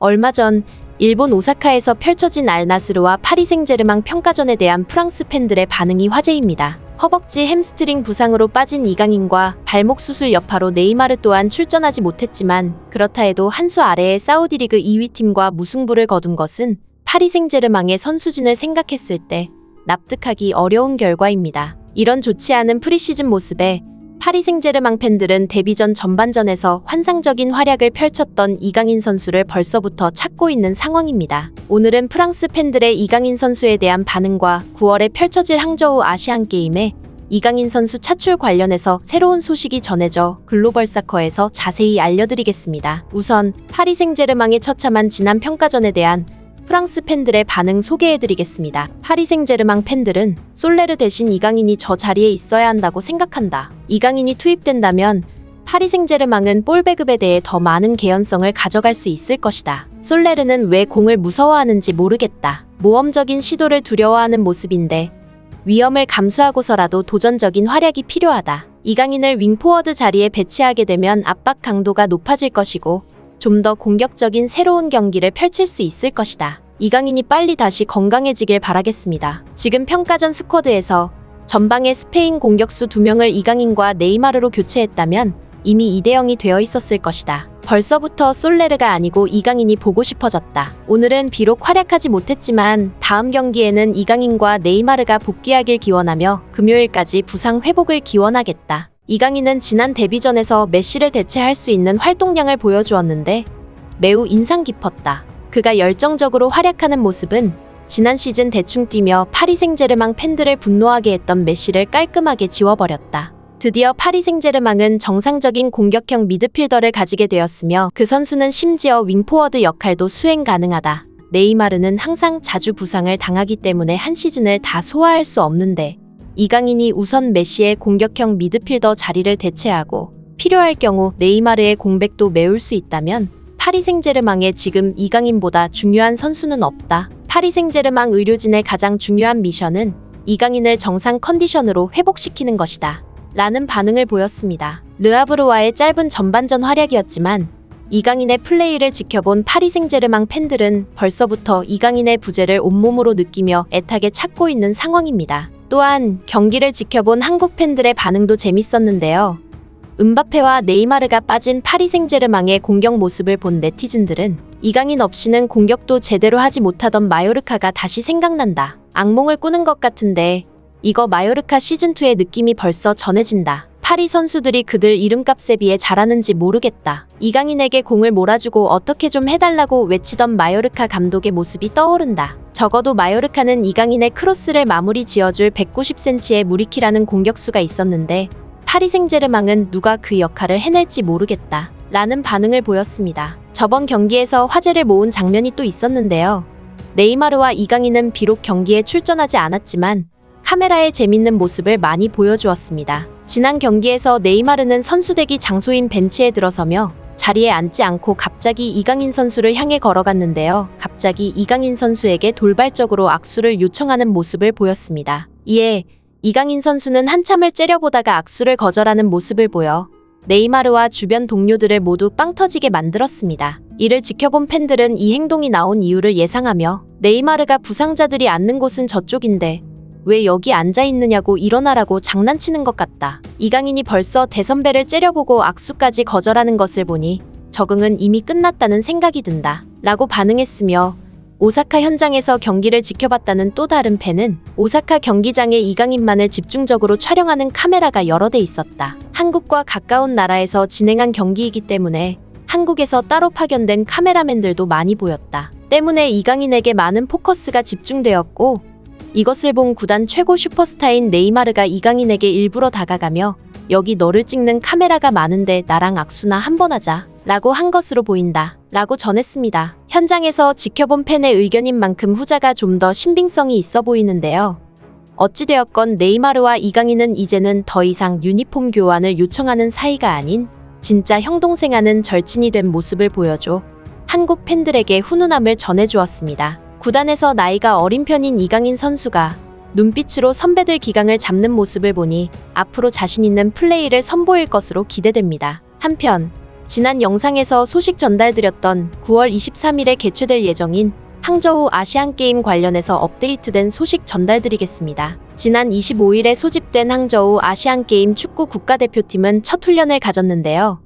얼마 전 일본 오사카에서 펼쳐진 알나스르와 파리 생제르맹 평가전에 대한 프랑스 팬들의 반응이 화제입니다. 허벅지 햄스트링 부상으로 빠진 이강인과 발목 수술 여파로 네이마르 또한 출전하지 못했지만 그렇다 해도 한 수 아래의 사우디 리그 2위 팀과 무승부를 거둔 것은 파리 생제르맹의 선수진을 생각했을 때 납득하기 어려운 결과입니다. 이런 좋지 않은 프리시즌 모습에 파리 생제르맹 팬들은 데뷔전 전반전에서 환상적인 활약을 펼쳤던 이강인 선수를 벌써부터 찾고 있는 상황입니다. 오늘은 프랑스 팬들의 이강인 선수에 대한 반응과 9월에 펼쳐질 항저우 아시안게임에 이강인 선수 차출 관련해서 새로운 소식이 전해져 글로벌 사커에서 자세히 알려드리겠습니다. 우선 파리 생제르맹의 처참한 지난 평가전에 대한 프랑스 팬들의 반응 소개해드리겠습니다. 파리 생제르맹 팬들은 솔레르 대신 이강인이 저 자리에 있어야 한다고 생각한다. 이강인이 투입된다면 파리 생제르맹은 볼 배급에 대해 더 많은 개연성을 가져갈 수 있을 것이다. 솔레르는 왜 공을 무서워하는지 모르겠다. 모험적인 시도를 두려워하는 모습인데 위험을 감수하고서라도 도전적인 활약이 필요하다. 이강인을 윙포워드 자리에 배치하게 되면 압박 강도가 높아질 것이고 좀 더 공격적인 새로운 경기를 펼칠 수 있을 것이다. 이강인이 빨리 다시 건강해지길 바라겠습니다. 지금 평가전 스쿼드에서 전방에 스페인 공격수 2명을 이강인과 네이마르로 교체했다면 이미 2대0이 되어 있었을 것이다. 벌써부터 솔레르가 아니고 이강인이 보고 싶어졌다. 오늘은 비록 활약하지 못했지만 다음 경기에는 이강인과 네이마르가 복귀하길 기원하며 금요일까지 부상 회복을 기원하겠다. 이강인은 지난 데뷔전에서 메시를 대체할 수 있는 활동량을 보여주었는데 매우 인상 깊었다. 그가 열정적으로 활약하는 모습은 지난 시즌 대충 뛰며 파리 생제르맹 팬들을 분노하게 했던 메시를 깔끔하게 지워버렸다. 드디어 파리 생제르맹은 정상적인 공격형 미드필더를 가지게 되었으며 그 선수는 심지어 윙포워드 역할도 수행 가능하다. 네이마르는 항상 자주 부상을 당하기 때문에 한 시즌을 다 소화할 수 없는데 이강인이 우선 메시의 공격형 미드필더 자리를 대체하고 필요할 경우 네이마르의 공백도 메울 수 있다면 파리 생제르맹에 지금 이강인보다 중요한 선수는 없다. 파리 생제르맹 의료진의 가장 중요한 미션은 이강인을 정상 컨디션으로 회복시키는 것이다. 라는 반응을 보였습니다. 르아브르와의 짧은 전반전 활약이었지만 이강인의 플레이를 지켜본 파리 생제르맹 팬들은 벌써부터 이강인의 부재를 온몸으로 느끼며 애타게 찾고 있는 상황입니다. 또한 경기를 지켜본 한국 팬들의 반응도 재밌었는데요. 음바페와 네이마르가 빠진 파리 생제르맹의 공격 모습을 본 네티즌들은 이강인 없이는 공격도 제대로 하지 못하던 마요르카가 다시 생각난다. 악몽을 꾸는 것 같은데 이거 마요르카 시즌2의 느낌이 벌써 전해진다. 파리 선수들이 그들 이름값에 비해 잘하는지 모르겠다. 이강인에게 공을 몰아주고 어떻게 좀 해달라고 외치던 마요르카 감독의 모습이 떠오른다. 적어도 마요르카는 이강인의 크로스를 마무리 지어줄 190cm의 무리키라는 공격수가 있었는데 파리 생제르맹은 누가 그 역할을 해낼지 모르겠다. 라는 반응을 보였습니다. 저번 경기에서 화제를 모은 장면이 또 있었는데요. 네이마르와 이강인은 비록 경기에 출전하지 않았지만 카메라에 재밌는 모습을 많이 보여주었습니다. 지난 경기에서 네이마르는 선수대기 장소인 벤치에 들어서며 자리에 앉지 않고 갑자기 이강인 선수를 향해 걸어갔는데요. 갑자기 이강인 선수에게 돌발적으로 악수를 요청하는 모습을 보였습니다. 이에 이강인 선수는 한참을 째려보다가 악수를 거절하는 모습을 보여 네이마르와 주변 동료들을 모두 빵 터지게 만들었습니다. 이를 지켜본 팬들은 이 행동이 나온 이유를 예상하며 네이마르가 부상자들이 앉는 곳은 저쪽인데 왜 여기 앉아있느냐고 일어나라고 장난치는 것 같다. 이강인이 벌써 대선배를 째려보고 악수까지 거절하는 것을 보니 적응은 이미 끝났다는 생각이 든다. 라고 반응했으며 오사카 현장에서 경기를 지켜봤다는 또 다른 팬은 오사카 경기장에 이강인만을 집중적으로 촬영하는 카메라가 여러 대 있었다. 한국과 가까운 나라에서 진행한 경기이기 때문에 한국에서 따로 파견된 카메라맨들도 많이 보였다. 때문에 이강인에게 많은 포커스가 집중되었고 이것을 본 구단 최고 슈퍼스타인 네이마르가 이강인에게 일부러 다가가며 여기 너를 찍는 카메라가 많은데 나랑 악수나 한번 하자 라고 한 것으로 보인다 라고 전했습니다. 현장에서 지켜본 팬의 의견인 만큼 후자가 좀 더 신빙성이 있어 보이는데요. 어찌되었건 네이마르와 이강인은 이제는 더 이상 유니폼 교환을 요청하는 사이가 아닌 진짜 형동생하는 절친이 된 모습을 보여줘 한국 팬들에게 훈훈함을 전해주었습니다. 구단에서 나이가 어린 편인 이강인 선수가 눈빛으로 선배들 기강을 잡는 모습을 보니 앞으로 자신 있는 플레이를 선보일 것으로 기대됩니다. 한편 지난 영상에서 소식 전달드렸던 9월 23일에 개최될 예정인 항저우 아시안게임 관련해서 업데이트된 소식 전달드리겠습니다. 지난 25일에 소집된 항저우 아시안게임 축구 국가대표팀은 첫 훈련을 가졌는데요.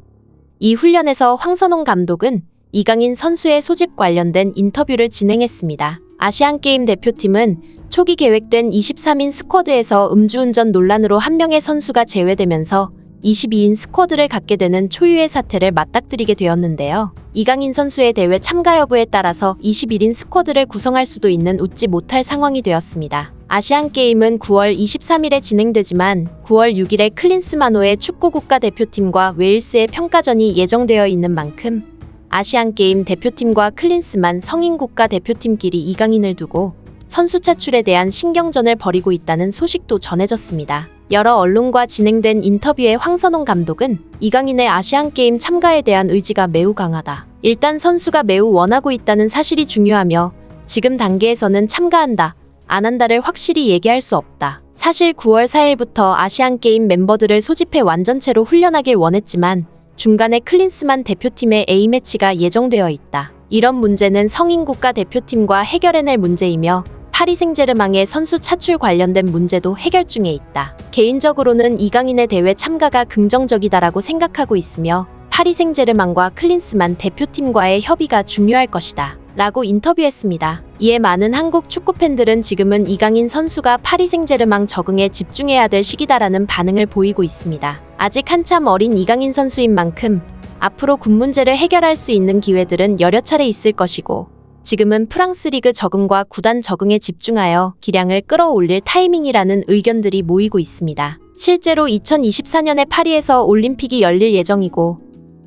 이 훈련에서 황선홍 감독은 이강인 선수의 소집 관련된 인터뷰를 진행했습니다. 아시안게임 대표팀은 초기 계획된 23인 스쿼드에서 음주운전 논란으로 한 명의 선수가 제외되면서 22인 스쿼드를 갖게 되는 초유의 사태를 맞닥뜨리게 되었는데요. 이강인 선수의 대회 참가 여부에 따라서 21인 스쿼드를 구성할 수도 있는 웃지 못할 상황이 되었습니다. 아시안게임은 9월 23일에 진행되지만 9월 6일에 클린스만호의 축구 국가대표팀과 웨일스의 평가전이 예정되어 있는 만큼 아시안게임 대표팀과 클린스만 성인 국가대표팀끼리 이강인을 두고 선수 차출에 대한 신경전을 벌이고 있다는 소식도 전해졌습니다. 여러 언론과 진행된 인터뷰에 황선홍 감독은 이강인의 아시안게임 참가에 대한 의지가 매우 강하다. 일단 선수가 매우 원하고 있다는 사실이 중요하며 지금 단계에서는 참가한다, 안 한다를 확실히 얘기할 수 없다. 사실 9월 4일부터 아시안게임 멤버들을 소집해 완전체로 훈련하길 원했지만 중간에 클린스만 대표팀의 A매치가 예정되어 있다. 이런 문제는 성인 국가대표팀과 해결해낼 문제이며 파리 생제르맹의 선수 차출 관련된 문제도 해결 중에 있다. 개인적으로는 이강인의 대회 참가가 긍정적이다라고 생각하고 있으며 파리 생제르맹과 클린스만 대표팀과의 협의가 중요할 것이다 라고 인터뷰했습니다. 이에 많은 한국 축구팬들은 지금은 이강인 선수가 파리 생제르맹 적응에 집중해야 될 시기다라는 반응을 보이고 있습니다. 아직 한참 어린 이강인 선수인 만큼 앞으로 군 문제를 해결할 수 있는 기회들은 여러 차례 있을 것이고 지금은 프랑스 리그 적응과 구단 적응에 집중하여 기량을 끌어올릴 타이밍이라는 의견들이 모이고 있습니다. 실제로 2024년에 파리에서 올림픽이 열릴 예정이고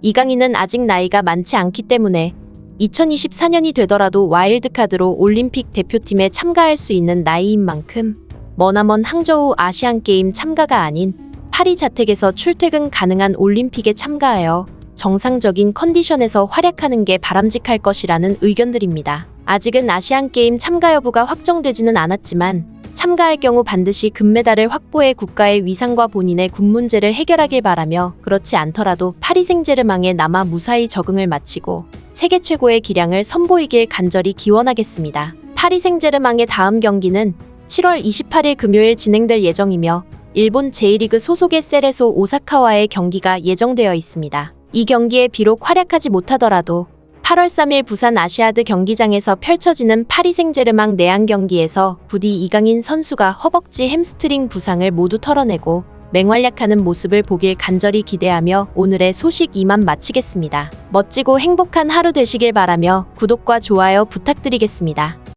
이강인은 아직 나이가 많지 않기 때문에 2024년이 되더라도 와일드카드로 올림픽 대표팀에 참가할 수 있는 나이인 만큼 머나먼 항저우 아시안게임 참가가 아닌 파리 자택에서 출퇴근 가능한 올림픽에 참가하여 정상적인 컨디션에서 활약하는 게 바람직할 것이라는 의견들입니다. 아직은 아시안게임 참가 여부가 확정되지는 않았지만 참가할 경우 반드시 금메달을 확보해 국가의 위상과 본인의 군 문제를 해결하길 바라며 그렇지 않더라도 파리 생제르맹에 남아 무사히 적응을 마치고 세계 최고의 기량을 선보이길 간절히 기원하겠습니다. 파리 생제르맹의 다음 경기는 7월 28일 금요일 진행될 예정이며 일본 제1리그 소속의 세레소 오사카와의 경기가 예정되어 있습니다. 이 경기에 비록 활약하지 못하더라도 8월 3일 부산 아시아드 경기장에서 펼쳐지는 파리 생제르맹 내한 경기에서 부디 이강인 선수가 허벅지 햄스트링 부상을 모두 털어내고 맹활약하는 모습을 보길 간절히 기대하며 오늘의 소식 이만 마치겠습니다. 멋지고 행복한 하루 되시길 바라며 구독과 좋아요 부탁드리겠습니다.